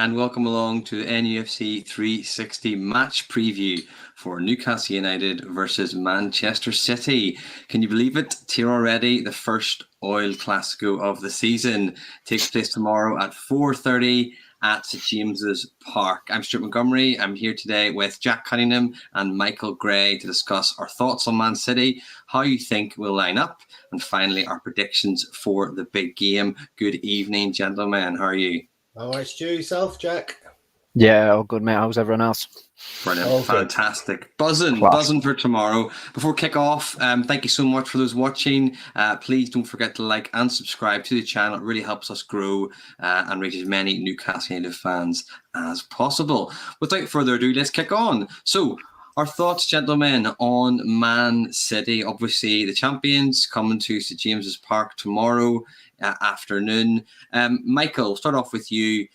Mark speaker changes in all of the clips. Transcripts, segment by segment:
Speaker 1: and welcome along to the NUFC 360 match preview for Newcastle United versus Manchester City. Can you believe it? It's here already. The first Oil Clasico of the season takes place tomorrow at 4:30 at St James's Park. I'm Stuart Montgomery. I'm here today with Jack Cunningham and Michael Gray to discuss our thoughts on Man City, how you think we'll line up, and finally our predictions for the big game. Good evening, gentlemen. How are you?
Speaker 2: All right, Stu, yourself, Jack?
Speaker 3: Yeah, all good, mate. How's everyone else?
Speaker 1: Brilliant. All fantastic. Buzzing for tomorrow. Before kick-off, thank you so much for those watching. Please don't forget to like and subscribe to the channel. It really helps us grow and reach as many Newcastle United fans as possible. Without further ado, let's kick on. So, our thoughts, gentlemen, on Man City. Obviously, the champions coming to St James's Park tomorrow afternoon. Michael, start off with you.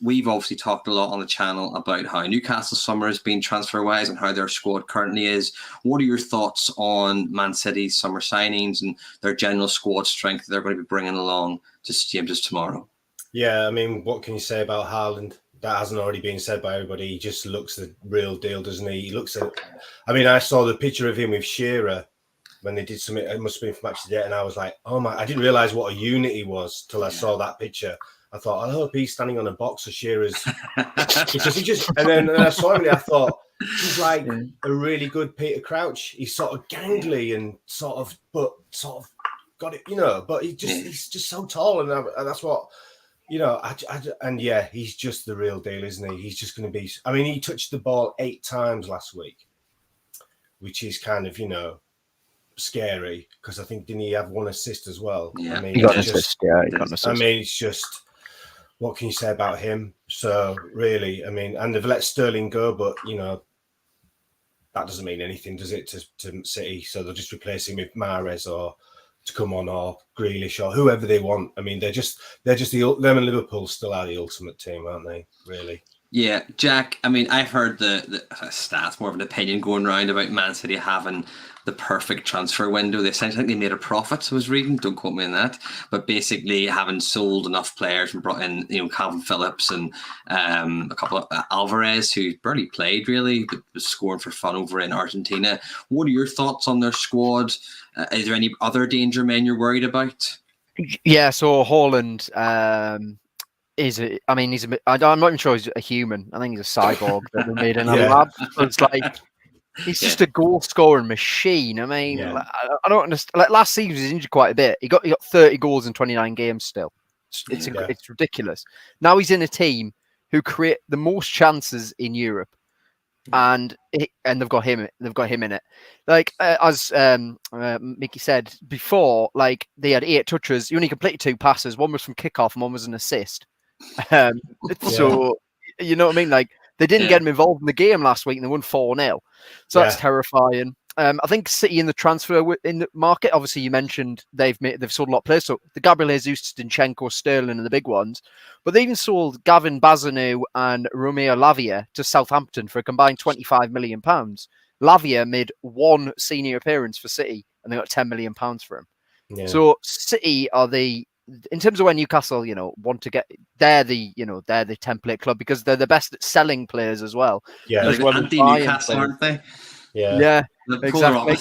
Speaker 1: We've obviously talked a lot on the channel about how Newcastle summer has been transfer-wise and how their squad currently is. What are your thoughts on Man City's summer signings and their general squad strength that they're going to be bringing along to St James's tomorrow?
Speaker 2: Yeah, I mean, what can you say about Haaland? That hasn't already been said by everybody. He just looks the real deal, doesn't he? He looks at. I mean, I saw the picture of him with Shearer when they did something. It must have been for Match of the Day, and I was like, "Oh my!" I didn't realize what a unit he was till I saw that picture. I thought, I hope he's standing on a box of Shearer's because he just. And then I saw him, and I thought he's like a really good Peter Crouch. He's sort of gangly and sort of got it, you know. But he's just so tall, and that's what. You know, and yeah, he's just the real deal, isn't he? He's just going to be. I mean, he touched the ball 8 times last week, which is kind of, you know, scary because I think didn't he have 1 assist as well?
Speaker 1: Yeah,
Speaker 2: I mean,
Speaker 3: he got an assist. Yeah, he got an assist.
Speaker 2: I mean, it's just what can you say about him? So really, I mean, and they've let Sterling go, but you know, that doesn't mean anything, does it? To City, so they'll just replace him with Mahrez or to come on or Grealish or whoever they want. I mean, they're just them and Liverpool still are the ultimate team, aren't they? Really?
Speaker 1: Yeah, Jack. I mean, I've heard the stats, more of an opinion going around about Man City having the perfect transfer window. They essentially think they made a profit. I was reading, don't quote me on that, but basically having sold enough players and brought in, you know, Calvin Phillips and a couple of Alvarez, who barely played really, but was scoring for fun over in Argentina. What are your thoughts on their squad? Is there any other danger men you're worried about?
Speaker 3: Yeah, so Haaland I'm not even sure he's a human. I think he's a cyborg that they made in a lab. So it's like he's just a goal scoring machine. I mean, I don't understand. Like last season, he was injured quite a bit. He got 30 goals in 29 games. Still, it's ridiculous. Now he's in a team who create the most chances in Europe. And they've got him. They've got him in it. Like as Mickey said before, like they had 8 touches. He only completed 2 passes. One was from kickoff, and one was an assist. So you know what I mean? Like they didn't get him involved in the game last week, and they won 4-0. So that's terrifying. I think City in the transfer in the market. Obviously, you mentioned they've sold a lot of players. So the Gabriel Jesus, Zinchenko, Sterling, and the big ones. But they even sold Gavin Bazanu and Romeo Lavia to Southampton for a combined £25 million. Lavia made 1 senior appearance for City, and they got £10 million for him. Yeah. So City are in terms of where Newcastle, you know, want to get, they're the template club because they're the best at selling players as well.
Speaker 1: Yeah,
Speaker 3: as well
Speaker 1: anti-Newcastle, aren't they?
Speaker 3: Yeah, exactly.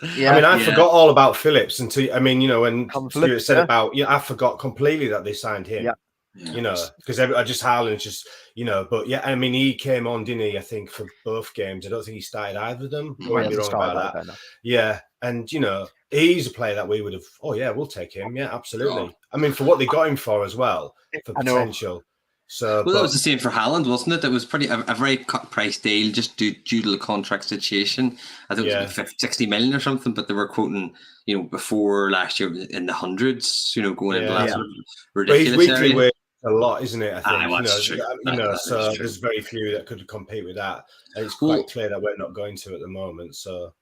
Speaker 2: I mean, I forgot all about Phillips until, I mean, you know, when Stuart said about, I forgot completely that they signed him. Yeah. You know, because Haaland just, you know, but yeah, I mean, he came on, didn't he? I think for both games. I don't think he started either of them. Might be wrong about that. Yeah, and you know, he's a player that we would have. Oh yeah, we'll take him. Yeah, absolutely. I mean, for what they got him for as well, for potential. So,
Speaker 1: that was the same for Haaland, wasn't it? It was a very cut price deal just due to the contract situation. I think it was 60 million or something, but they were quoting, you know, before last year in the hundreds, you know, going into that sort of ridiculous area.
Speaker 2: A lot, isn't it? I think
Speaker 1: so
Speaker 2: there's very few that could compete with that, and it's quite clear that we're not going to at the moment. So,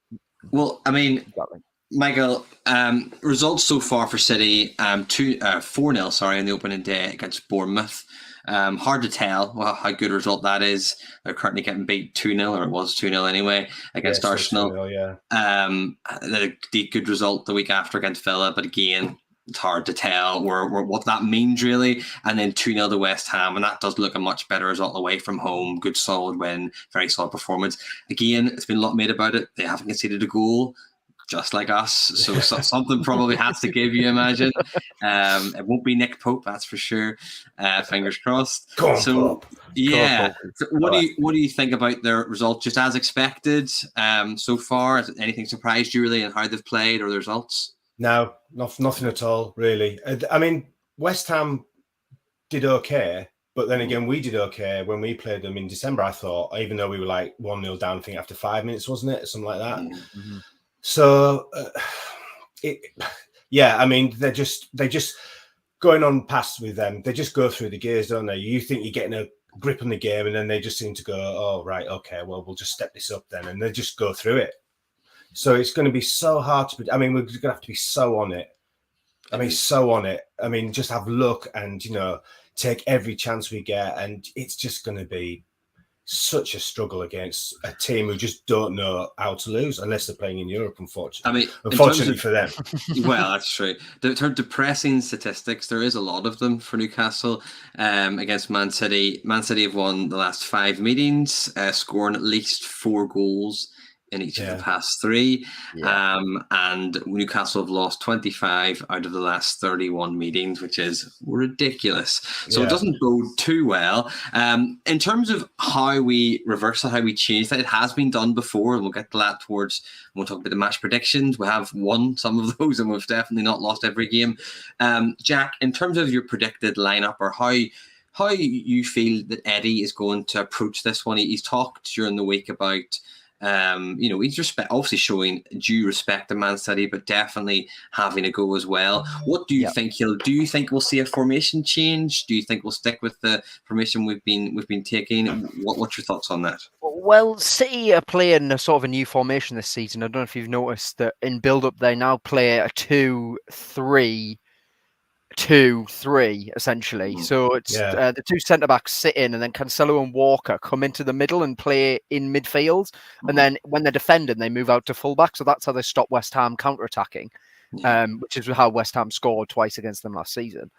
Speaker 1: well, I mean, Michael, results so far for City, 4-0, in the opening day against Bournemouth. Hard to tell how good a result that is. They're currently getting beat 2-0, or it was 2-0 anyway, against Arsenal.
Speaker 2: 2-0,
Speaker 1: the good result the week after against Villa, but again, it's hard to tell what that means really. And then 2-0 to West Ham, and that does look a much better result away from home. Good solid win, very solid performance. Again, it's been a lot made about it. They haven't conceded a goal, just like us. So something probably has to give, you imagine. It won't be Nick Pope, that's for sure. Fingers crossed.
Speaker 2: Come on,
Speaker 1: so
Speaker 2: Pope.
Speaker 1: yeah. So what do you think about their result? Just as expected so far? Has anything surprised you really in how they've played or the results?
Speaker 2: No, nothing at all, really. I mean, West Ham did okay, but then again, we did okay when we played them in December, I thought, even though we were like 1-0 down, I think after 5 minutes, wasn't it? Something like that.
Speaker 3: Mm-hmm.
Speaker 2: So, I mean, they just going on past with them. They just go through the gears, don't they? You think you're getting a grip on the game, and then they just seem to go, oh, right, okay, well, we'll just step this up then. And they just go through it. So it's going to be so hard to. I mean, we're going to have to be so on it. I mean, so on it. I mean, just have luck and take every chance we get, and it's just going to be such a struggle against a team who just don't know how to lose unless they're playing in Europe. Unfortunately, for them.
Speaker 1: Well, that's true. In terms of depressing statistics, there is a lot of them for Newcastle against Man City. Man City have won the last 5 meetings, scoring at least 4 goals in each of the past 3. And Newcastle have lost 25 out of the last 31 meetings, which is ridiculous. So it doesn't bode too well. In terms of how we reverse it, how we change that, it has been done before, and we'll get to that towards when we'll talk about the match predictions. We have won some of those, and we've definitely not lost every game. Jack, in terms of your predicted lineup, or how you feel that Eddie is going to approach this one, he's talked during the week about he's obviously showing due respect to Man City, but definitely having a go as well. What do you think he'll do? You think we'll see a formation change? Do you think we'll stick with the formation we've been taking? What's your thoughts on that?
Speaker 3: Well, City are playing a sort of a new formation this season. I don't know if you've noticed that in build-up they now play a 2-3-2-3 essentially. So it's the 2 centre-backs sit in, and then Cancelo and Walker come into the middle and play in midfield. And then when they're defending, they move out to full-back. So that's how they stop West Ham counter-attacking, which is how West Ham scored twice against them last season.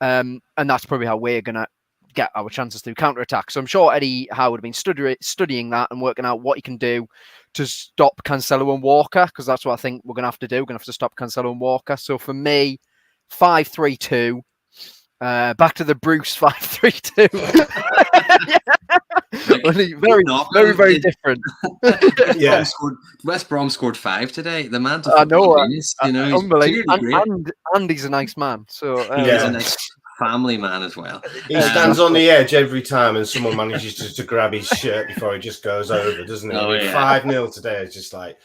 Speaker 3: And that's probably how we're going to get our chances through counter-attack. So I'm sure Eddie Howe would have been studying that and working out what he can do to stop Cancelo and Walker, because that's what I think we're going to have to do. We're going to have to stop Cancelo and Walker. So for me, 5-3-2. Back to the Bruce 5-3-2. Very different.
Speaker 1: West Brom scored 5 today. The man,
Speaker 3: I know.
Speaker 1: unbelievable.
Speaker 3: And he's a nice man. So
Speaker 1: he's a nice family man as well.
Speaker 2: He stands on the edge every time, and someone manages to grab his shirt before he just goes over, doesn't he? 5-0 today is just like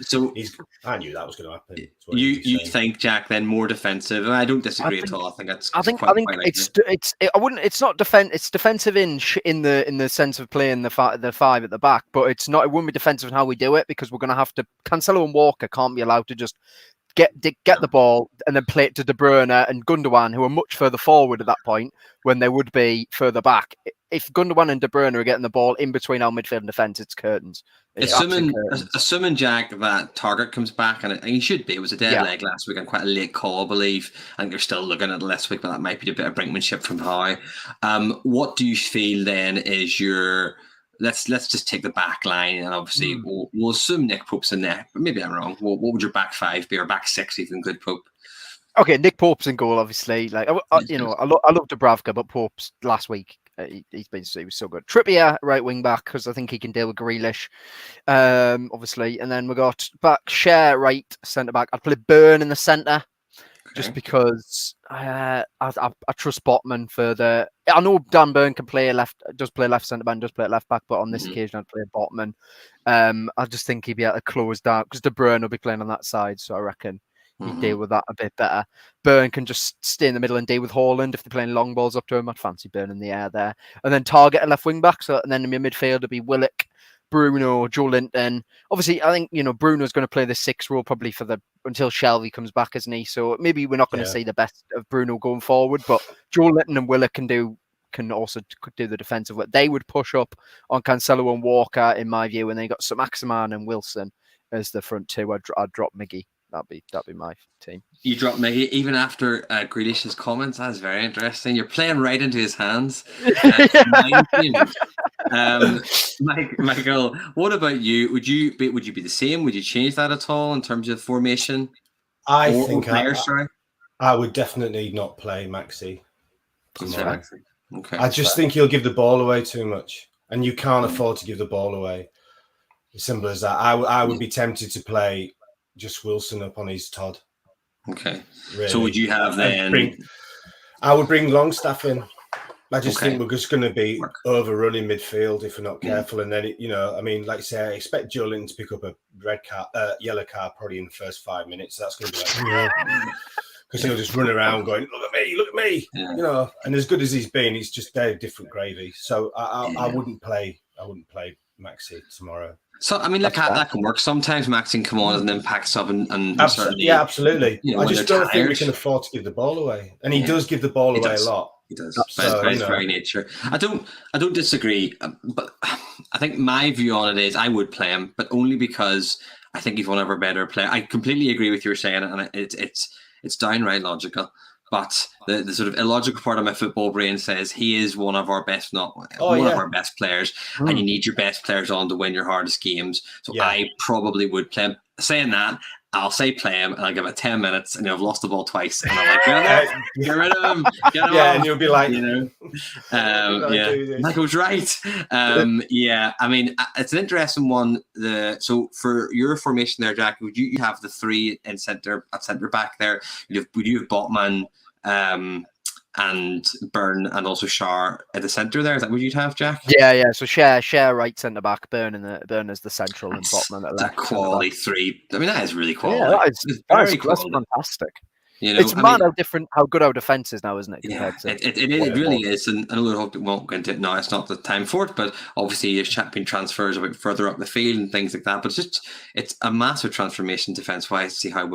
Speaker 2: I knew that was going to happen.
Speaker 1: You think, Jack, then more defensive? I don't disagree at all. I think that's.
Speaker 3: I think it's not defense. It's defensive in the sense of playing the 5 at the back, but it's not. It won't be defensive in how we do it, because we're going to have to. Cancelo and Walker can't be allowed to just get the ball and then play it to De Bruyne and Gundogan, who are much further forward at that point when they would be further back. If Gundogan and De Bruyne are getting the ball in between our midfield and defence, it's curtains.
Speaker 1: Assuming, Jack, that Target comes back, and he should be. It was a dead leg last week and quite a late call, I believe. I think they're still looking at it last week, but that might be a bit of brinkmanship from Howe. What do you feel then is your... Let's just take the back line, and obviously we'll assume Nick Pope's in there, but maybe I'm wrong. What would your back 5 be, or back 6 even, good Pope?
Speaker 3: Okay, Nick Pope's in goal, obviously. Like I love Dubravka, but Pope's last week he was so good. Trippier right wing back, because I think he can deal with Grealish, obviously, and then we got back Cher right centre back. I'd play Burn in the centre. Just because I trust Botman for the. I know Dan Burn can play does play left centre back, does play left back, but on this occasion I'd play Botman. I just think he'd be able to close down, because De Bruyne will be playing on that side, so I reckon he'd deal with that a bit better. Burn can just stay in the middle and deal with Haaland if they're playing long balls up to him. I'd fancy Burn in the air there, and then target a left wing back. So and then in your midfield would be Willock, Bruno, Joe Linton. Obviously, I think Bruno's going to play the 6 role probably until Shelvey comes back, isn't he? So maybe we're not going to see the best of Bruno going forward, but Joe Linton and Willock can also do the defensive work. They would push up on Cancelo and Walker, in my view, and they got some Maximan and Wilson as the front 2. I'd drop Miggy. that'd be my team.
Speaker 1: You dropped Miggy even after Grealish's comments. That's very interesting. You're playing right into his hands. Michael, what about you? Would you be the same? Would you change that at all in terms of formation?
Speaker 2: I would definitely not play Maxi tomorrow.
Speaker 1: Okay.
Speaker 2: I just think he'll give the ball away too much, and you can't afford to give the ball away. As simple as that. I would be tempted to play just Wilson up on his Todd.
Speaker 1: Okay.
Speaker 2: Really.
Speaker 1: So would you have then?
Speaker 2: I would bring Longstaff in. I just think we're just going to be overrunning midfield if we're not careful. And then, like I say, I expect Joelinton to pick up a yellow card probably in the first 5 minutes. That's going to be like, because he'll just run around going, look at me. Yeah. And as good as he's been, he's just different gravy. So I wouldn't play Maxi tomorrow.
Speaker 1: So I mean, that can work. Sometimes Max can come on as an impact sub, and
Speaker 2: absolutely. I just don't think we can afford to give the ball away, and he does give the ball away a lot.
Speaker 1: He does, by his very nature. I don't disagree, but I think my view on it is I would play him, but only because I think he's one of our better players. I completely agree with you saying, and it's downright logical. But the sort of illogical part of my football brain says he is one of our best, of our best players, and you need your best players on to win your hardest games. So I probably would play him. Saying that, I'll say play him, and I'll give it 10 minutes, and I've lost the ball twice, and I'm like, get rid of him, get him off.
Speaker 2: And you'll be like,
Speaker 1: Michael's right. I mean, it's an interesting one. So for your formation there, Jack, would you have the three at centre back there? Would you have Botman, and Byrne, and also Shar at the centre there? Is that what you'd have, Jack?
Speaker 3: Yeah. So Share right centre back, Byrne as the central, and Botman at left.
Speaker 1: That quality three. I mean, that is really quality.
Speaker 3: Yeah, that's fantastic. It's how good our defence is now, isn't it?
Speaker 1: It really is, and I know we won't go into it now. It's not the time for it, but obviously there's champion transfers a bit further up the field and things like that. But it's a massive transformation defence-wise to see how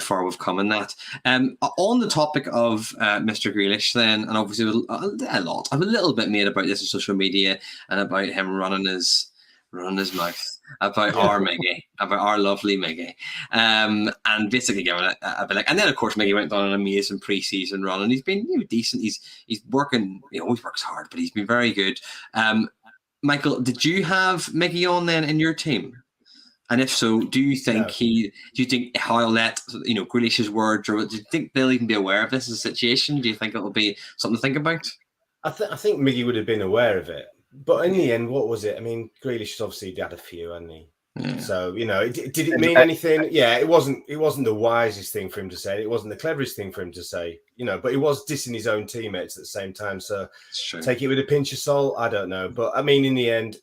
Speaker 1: far we've come in that. On the topic of Mr. Grealish, then, and obviously a little bit made about this on social media and about him running his mouth about our Miggy, about our lovely Miggy, and basically giving it a bit like. And then of course Miggy went on an amazing pre-season run, and he's been decent. He's working. He always works hard, but he's been very good. Michael, did you have Miggy on then in your team? And if so, do you think he'll let Grealish's words, or do you think they'll even be aware of this as a situation? Do you think it'll be something to think about?
Speaker 2: I think Miggy would have been aware of it, but in the end, what was it? I mean, Grealish obviously had a few, hadn't he? Yeah. So did it mean anything? Yeah, it wasn't the wisest thing for him to say. It wasn't the cleverest thing for him to say. But he was dissing his own teammates at the same time. So take it with a pinch of salt. I don't know, but I mean, in the end,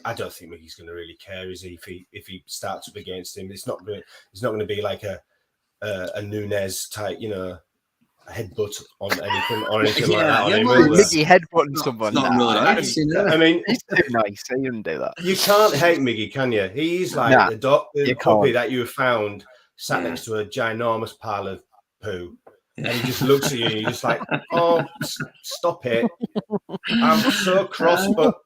Speaker 2: I don't think Miggy's going to really care, is he? If he starts up against him, it's not going to be like a Nunez type, a headbutt on anything like that.
Speaker 3: Miggy headbutting someone.
Speaker 1: Not really nice.
Speaker 2: I mean,
Speaker 3: he's too nice. He wouldn't do that.
Speaker 2: You can't hate Miggy, can you? He's like the puppy that you found sat next to a ginormous pile of poo. And he just looks at you and you're just like, oh, stop it. I'm so cross, but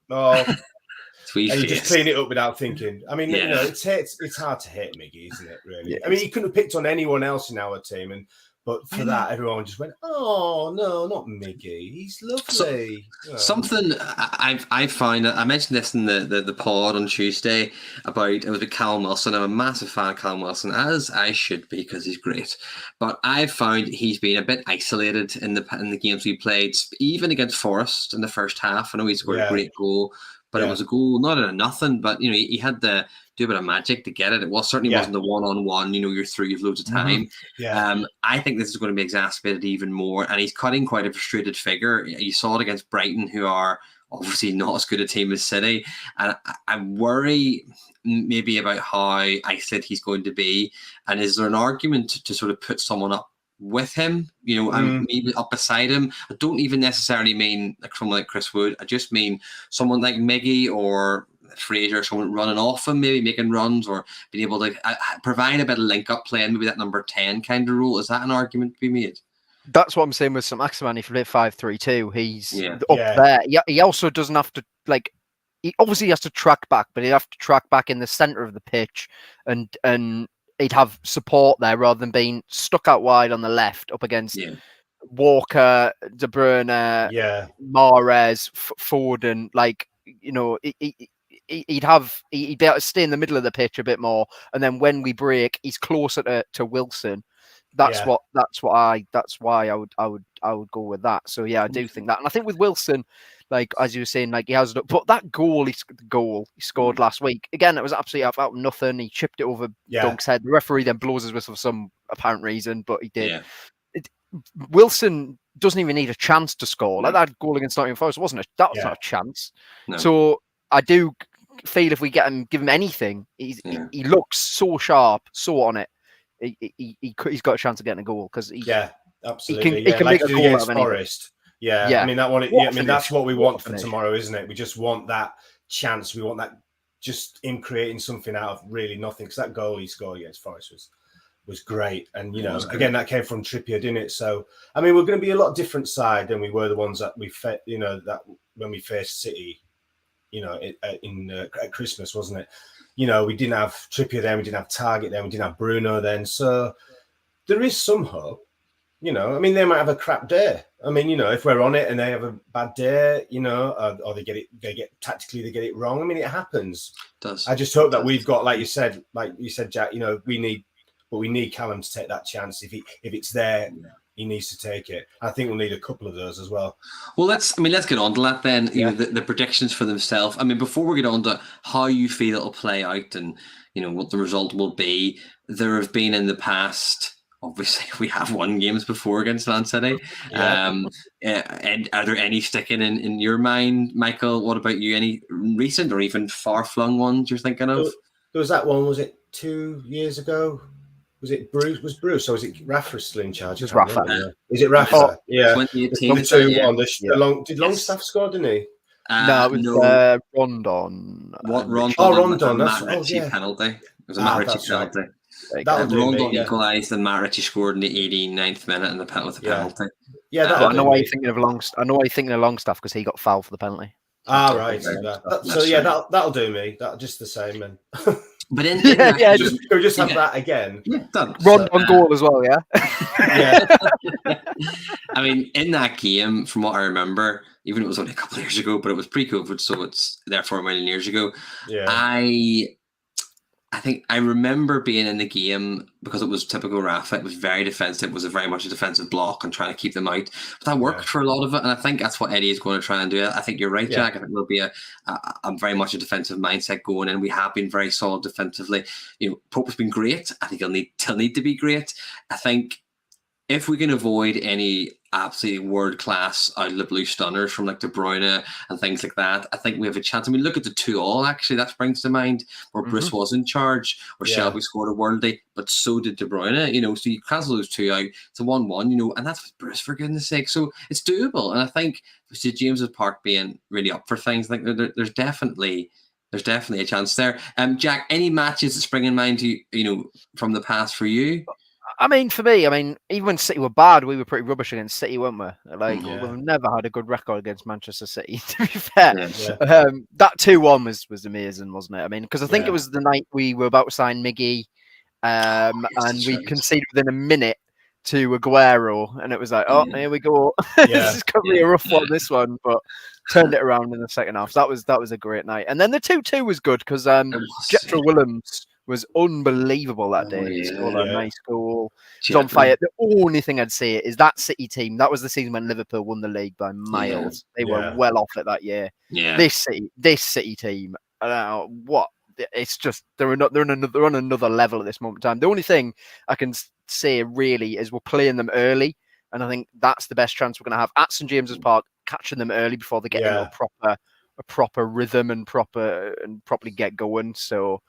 Speaker 2: and you just clean it up without thinking. I mean, it's hard to hate Miggy, isn't it? Really. Yeah, I mean, he couldn't have picked on anyone else in our team, but for that, everyone just went, "Oh no, not Miggy. He's lovely."
Speaker 1: Something I find, I mentioned this in the pod on Tuesday about it was with Callum Wilson. I'm a massive fan of Callum Wilson, as I should be because he's great. But I've found he's been a bit isolated in the games we played, even against Forest in the first half. I know he scored a great goal. But it was a goal, not in a nothing. But he had to do a bit of magic to get it. It certainly wasn't a one-on-one. You're through. You've loads of time. I think this is going to be exacerbated even more. And he's cutting quite a frustrated figure. You saw it against Brighton, who are obviously not as good a team as City. And I worry maybe about how isolated he's going to be. And is there an argument to sort of put someone up with him, and maybe up beside him? I don't even necessarily mean like someone like Chris Wood. I just mean someone like Miggy or Fraser, someone running off him, maybe making runs or being able to provide a bit of link-up play, and maybe that number 10 kind of role. Is that an argument to be made?
Speaker 3: That's what I'm saying with some Maximan. If you play 5-3-2, he's up there. He also doesn't have to he obviously has to track back, but he have to track back in the centre of the pitch and he'd have support there rather than being stuck out wide on the left up against Walker, De Bruyne, Mahrez, Foden. Like, you know, he'd be able to stay in the middle of the pitch a bit more, and then when we break, he's closer to Wilson. That's why I would go with that. So yeah, I do think that, and I think with Wilson, like as you were saying, like he has, but that goal he scored last week again, it was absolutely out of nothing. He chipped it over Doug's head. The referee then blows his whistle for some apparent reason, but he did. Wilson doesn't even need a chance to score. Like that goal against Nottingham Forest was not a chance. No. So I do feel if we give him anything, he looks so sharp, so on it. He's got a chance of getting a goal because
Speaker 2: absolutely.
Speaker 3: He can
Speaker 2: like
Speaker 3: make a goal out of
Speaker 2: Forest. Yeah, I mean that one. I mean that's what we want for tomorrow, isn't it? We just want that chance. We want that just him creating something out of really nothing. Because that goal he scored against Forest was great, and you know, again that came from Trippier, didn't it? So I mean, we're going to be a lot different side than we were the ones that we that when we faced City, you know, at Christmas, wasn't it? You know, we didn't have Trippier then, we didn't have Target then, we didn't have Bruno then. So there is some hope. You know, I mean, they might have a crap day. I mean, you know, if we're on it and they have a bad day, you know, or they get it wrong. I mean, it happens.
Speaker 1: It does.
Speaker 2: I just hope that we've got, like you said, Jack, you know, we need Callum to take that chance. If it's there, he needs to take it. I think we'll need a couple of those as well.
Speaker 1: Well, let's get on to that then. You know, the predictions for themselves. I mean, before we get on to how you feel it'll play out and, you know, what the result will be, there have been in the past, obviously, we have won games before against Man City. And are there any sticking in your mind, Michael? What about you? Any recent or even far-flung ones you're thinking of?
Speaker 2: There was that one, was it 2 years ago? Was it Bruce? Was Bruce or was it Rafa still in charge?
Speaker 3: It was Rafa.
Speaker 2: Is it Rafa? Yeah.
Speaker 1: 2018.
Speaker 2: Did Longstaff score, didn't he?
Speaker 3: No, it was Rondon.
Speaker 2: Rondon.
Speaker 1: That's a Matt Ritchie penalty. It was a Matt Ritchie penalty. Rondon equalised and Matt Ritchie scored in the 89th minute and the penalty.
Speaker 2: Yeah,
Speaker 3: I know why you're thinking of Longstaff because he got fouled for the penalty.
Speaker 2: Right. That'll do me. That just the same. And
Speaker 1: but in
Speaker 2: just have that again.
Speaker 3: Rondon goal as well. Yeah.
Speaker 1: I mean, in that game, from what I remember, even it was only a couple of years ago, but it was pre-COVID, so it's therefore a million years ago. Yeah. I think I remember being in the game because it was typical Rafa. It was very defensive. It was very much a defensive block and trying to keep them out. But that worked for a lot of it, and I think that's what Eddie is going to try and do. I think you're right, Jack. I think there'll be a very much a defensive mindset going in. We have been very solid defensively. You know, Pope has been great. I think he'll need to be great. I think if we can avoid any absolutely world-class out of the blue stunners from like De Bruyne and things like that, I think we have a chance. I mean, look at the 2-2 actually, that springs to mind, where Bruce was in charge, where Shelby scored a worldie, but so did De Bruyne, you know, so you cancel those two out, it's a 1-1, you know, and that's with Bruce, for goodness sake. So it's doable. And I think we see James's Park being really up for things. I think there's definitely a chance there. Jack, any matches that spring in mind to you know, from the past for you?
Speaker 3: I mean, for me, even when City were bad, we were pretty rubbish against City, weren't we? Like, we've never had a good record against Manchester City, to be fair. That 2-1 was amazing, wasn't it? I mean, because I think it was the night we were about to sign Miggy, and we conceded within a minute to Aguero, and it was like, here we go. This is going to be a rough one, this one, but turned it around in the second half. That was a great night. And then the 2-2 was good because Jetro Willems was unbelievable that day. He scored a nice goal. He's on fire. The only thing I'd say is that City team, that was the season when Liverpool won the league by miles. They were well off it that year. This City team, it's just they're on another level at this moment in time. The only thing I can say really is we're playing them early, and I think that's the best chance we're going to have at St James's Park, catching them early before they get into a proper rhythm and properly get going. So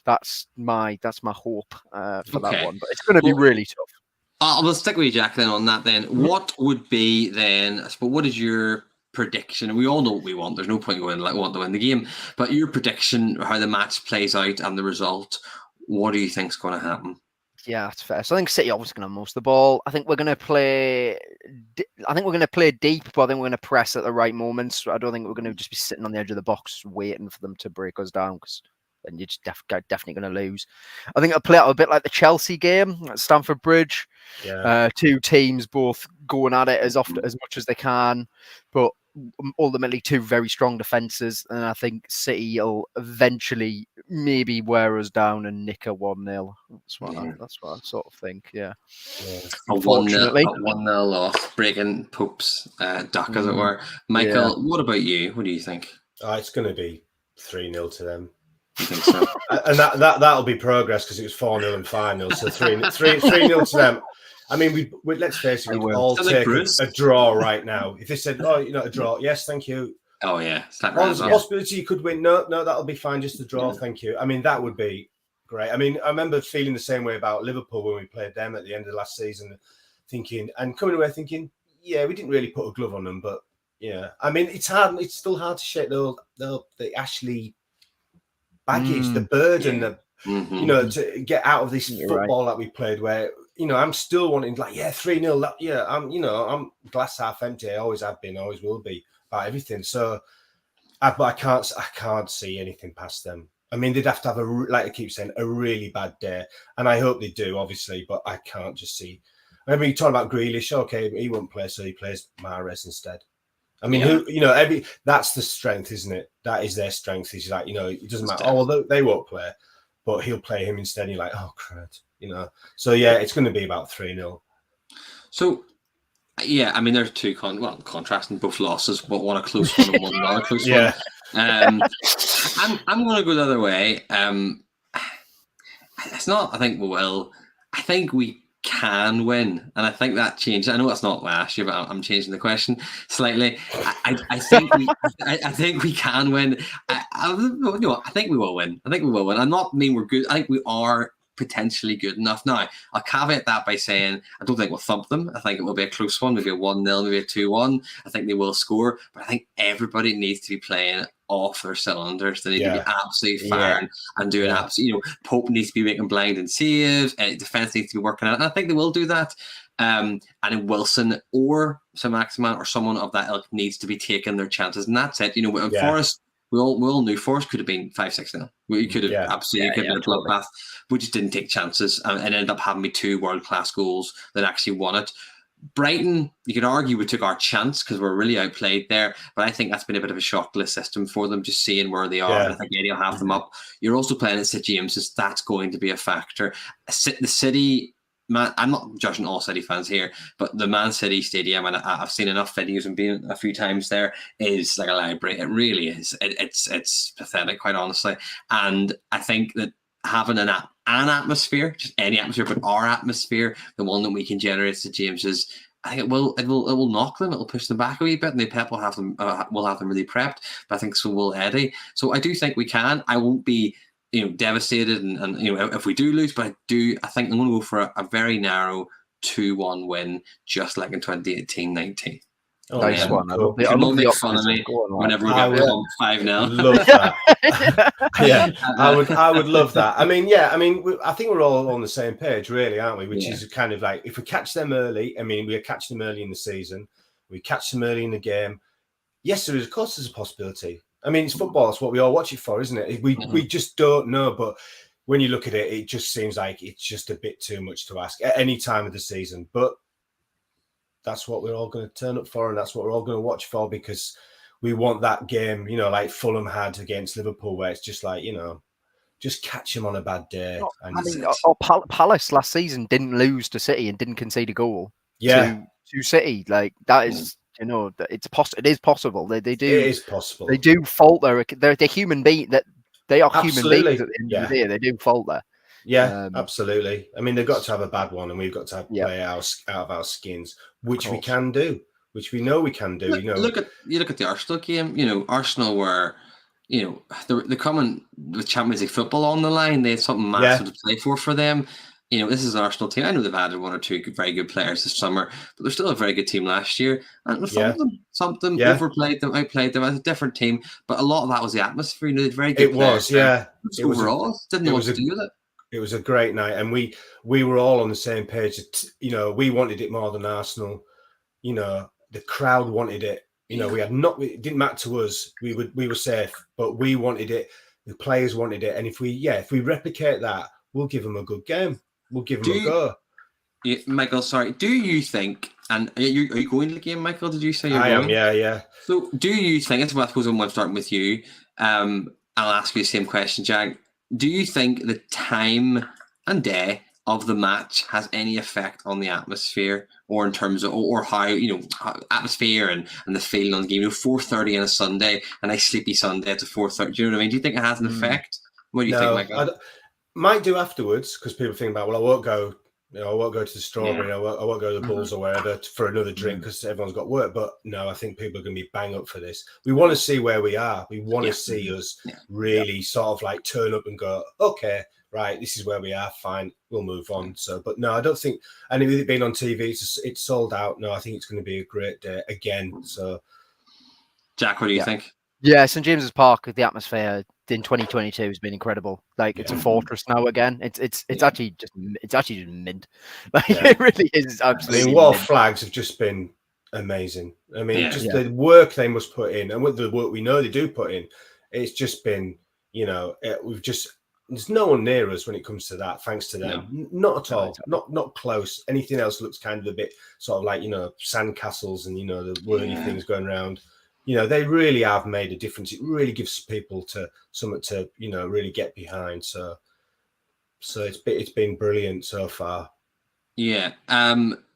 Speaker 3: that's my hope for that one. But it's going to be really tough.
Speaker 1: I'll stick with you, Jack, then on that. Then what would be then? I suppose, what is your prediction? We all know what we want. There's no point going like we want to win the game. But your prediction, how the match plays out and the result, what do you think is going to happen?
Speaker 3: Yeah, that's fair. So I think City obviously going to have most of the ball. I think we're going to play. I think we're going to play deep, but I think we're going to press at the right moments. I don't think we're going to just be sitting on the edge of the box waiting for them to break us down. Because then you're just definitely going to lose. I think it'll play out a bit like the Chelsea game at Stamford Bridge.
Speaker 2: Yeah.
Speaker 3: Two teams both going at it as much as they can, but ultimately two very strong defences, and I think City will eventually maybe wear us down and nick a 1-0. That's what I sort of think. Yeah.
Speaker 1: Unfortunately, a 1-0 loss, breaking Pope's duck, as it were. Michael, what about you? What do you think?
Speaker 2: It's going to be 3-0 to them.
Speaker 1: I think so.
Speaker 2: And that'll be progress, because it was 4-0 and 5-0, so 3-0 to them. I mean, we let's face it, we'd all take a draw right now. If they said, a draw, yes, thank you.
Speaker 1: Oh, yeah.
Speaker 2: There's a possibility you could win. No, that'll be fine, just a draw, thank you. I mean, that would be great. I mean, I remember feeling the same way about Liverpool when we played them at the end of last season, coming away thinking, yeah, we didn't really put a glove on them, but yeah. I mean, it's hard. It's still hard to shake the Ashley baggage, the burden, to get out of this football that we played, where, I'm still wanting, 3-0. I'm glass half empty. I always have been, always will be about everything. So, but I can't see anything past them. I mean, they'd have to have like I keep saying, a really bad day, and I hope they do, obviously. But I can't just see. I mean, you're talking about Grealish. Okay, he won't play, so he plays Mahrez instead. I mean, that's the strength, isn't it? That is their strength. He's like, it doesn't matter. Oh, well, they won't play, but he'll play him instead. And you're like, oh, crud. So yeah, it's going to be about 3-0.
Speaker 1: So, yeah, I mean, there's two contrasting both losses, but one a close one and one not a close one. I'm going to go the other way. It's not. I think we will. I think we can win, and I think that changed. I know that's not last year, but I'm changing the question slightly. I think we can win. I think we will win. I'm not mean we're good. I think we are potentially good enough. Now, I'll caveat that by saying I don't think we'll thump them. I think it will be a close one, maybe a 1-0, maybe a 2-1. I think they will score, but I think everybody needs to be playing off their cylinders. They need to be absolutely firing and doing absolutely. Pope needs to be making blinding saves. Defense needs to be working on it. And I think they will do that. And then Wilson or Saint-Maximin or someone of that ilk needs to be taking their chances, and that's it. Forest. We all knew Forest could have been 5-6-0. We could have absolutely been a bloodbath. We just didn't take chances and ended up having 2 world-class goals that actually won it. Brighton, you could argue we took our chance because we're really outplayed there, but I think that's been a bit of a shock to the system for them, just seeing where they are. And I think Eddie will have them up. You're also playing at St James's. That's going to be a factor. The City... Man, I'm not judging all City fans here, but the Man City Stadium, and I've seen enough videos and been a few times there, is like a library. It really is. It's pathetic, quite honestly. And I think that having an atmosphere, just any atmosphere, but our atmosphere, the one that we can generate to James's, I think it will knock them. It'll push them back a wee bit, and the Pep will have them really prepped. But I think so will Eddie. So I do think we can. I won't be devastated, and if we do lose, but I think I'm going to go for a very narrow 2-1 win, just like in 2018-19.
Speaker 3: Nice one.
Speaker 1: Cool. I love make fun of me whenever we get 5-0.
Speaker 2: Love that. I would love that. I mean, I think we're all on the same page, really, aren't we? Which is kind of like, if we catch them early, I mean, we catch them early in the season, we catch them early in the game. Yes, of course, there's a possibility. I mean, it's football. It's what we all watch it for, isn't it? We just don't know. But when you look at it, it just seems like it's just a bit too much to ask at any time of the season. But that's what we're all going to turn up for, and that's what we're all going to watch for, because we want that game, like Fulham had against Liverpool, where it's just like, just catch them on a bad day.
Speaker 3: Palace last season didn't lose to City and didn't concede a goal to City. Like, that is... it is possible. They do.
Speaker 2: It is possible.
Speaker 3: They do falter. They're human beings. That they are human beings at the end of the day. They do falter.
Speaker 2: Yeah, absolutely. I mean, they've got to have a bad one, and we've got to play out of our skins, which we can do, which we know we can do. Look at
Speaker 1: the Arsenal game. Arsenal were, they're coming with Champions League football on the line. They had something massive to play for them. This is an Arsenal team. I know they've added 1 or 2 very good players this summer, but they're still a very good team last year. And some of them overplayed them, outplayed them as a different team. But a lot of that was the atmosphere. They had very good players. Overall, didn't know what to do with it.
Speaker 2: It was a great night, and we were all on the same page. We wanted it more than Arsenal. The crowd wanted it. We had not. It didn't matter to us. We were safe, but we wanted it. The players wanted it, and if we replicate that, we'll give them a good game. We'll give them a go.
Speaker 1: Yeah, Michael, sorry. Do you think? And are you going to the game, Michael? Did you say you're going?
Speaker 2: I am. Yeah.
Speaker 1: So, do you think? I suppose I'm starting with you. I'll ask you the same question, Jack. Do you think the time and day of the match has any effect on the atmosphere, or in terms of, or how atmosphere and the feeling on the game? 4:30 on a Sunday, a nice sleepy Sunday to 4:30. Do you know what I mean? Do you think it has an effect? What do you think, Michael?
Speaker 2: Might do afterwards, because people think about, well, I won't go. I won't go to the Strawberry. I won't go to the Bulls or wherever for another drink because everyone's got work. But no, I think people are going to be bang up for this. We want to see where we are. We want to see us really sort of like turn up and go, okay, right, this is where we are. Fine, we'll move on. So, but no, I don't think. And with it being on TV, it's sold out. No, I think it's going to be a great day again. So,
Speaker 1: Jack, what do you think?
Speaker 3: Yeah, St James's Park, the atmosphere in 2022 has been incredible. Like it's a fortress now again. It's actually just mint. Like it really is absolutely.
Speaker 2: I mean, Wall Flags have just been amazing. I mean, the work they must put in, and with the work we know they do put in, it's just been, there's no one near us when it comes to that, thanks to them. No. Not at all. Not close. Anything else looks kind of a bit sort of like, sandcastles and, the wordy things going around. They really have made a difference. It really gives people something to, really get behind. So it's been brilliant so far.
Speaker 1: Yeah.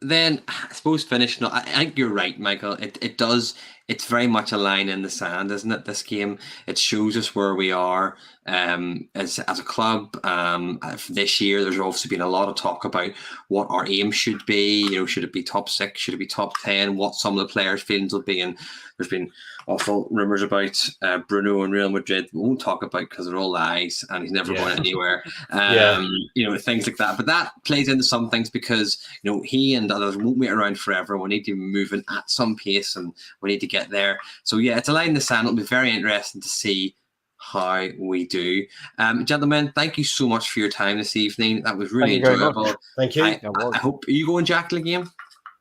Speaker 1: Then I suppose finishing. I think you're right, Michael. It's very much a line in the sand, isn't it? This game, it shows us where we are as a club. This year, there's also been a lot of talk about what our aim should be. Should it be top 6? Should it be top 10? What some of the players' feelings will be. And there's been awful rumors about Bruno and Real Madrid. We won't talk about because they're all lies, and he's never going anywhere. Things like that. But that plays into some things because he and others won't wait around forever. We need to be moving at some pace, and we need to get there. So it's a line in the sand. It'll be very interesting to see how we do. Gentlemen, thank you so much for your time this evening. That was really enjoyable.
Speaker 2: Thank you.
Speaker 1: I hope, are you going, Jack, to the game?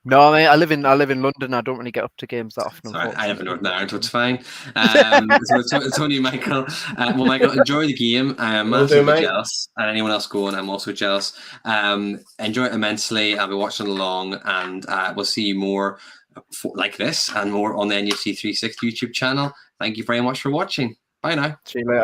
Speaker 3: No, I live in London. I don't really get up to games that often.
Speaker 1: Sorry, I live in Northern Ireland, so it's fine. So it's only Michael. Well, Michael, enjoy the game. I'm massively jealous, and anyone else going, I'm also jealous. Enjoy it immensely. I'll be watching along, and we'll see you more like this and more on the NFC 360 YouTube channel. Thank you very much for watching. Bye now.
Speaker 3: See you later.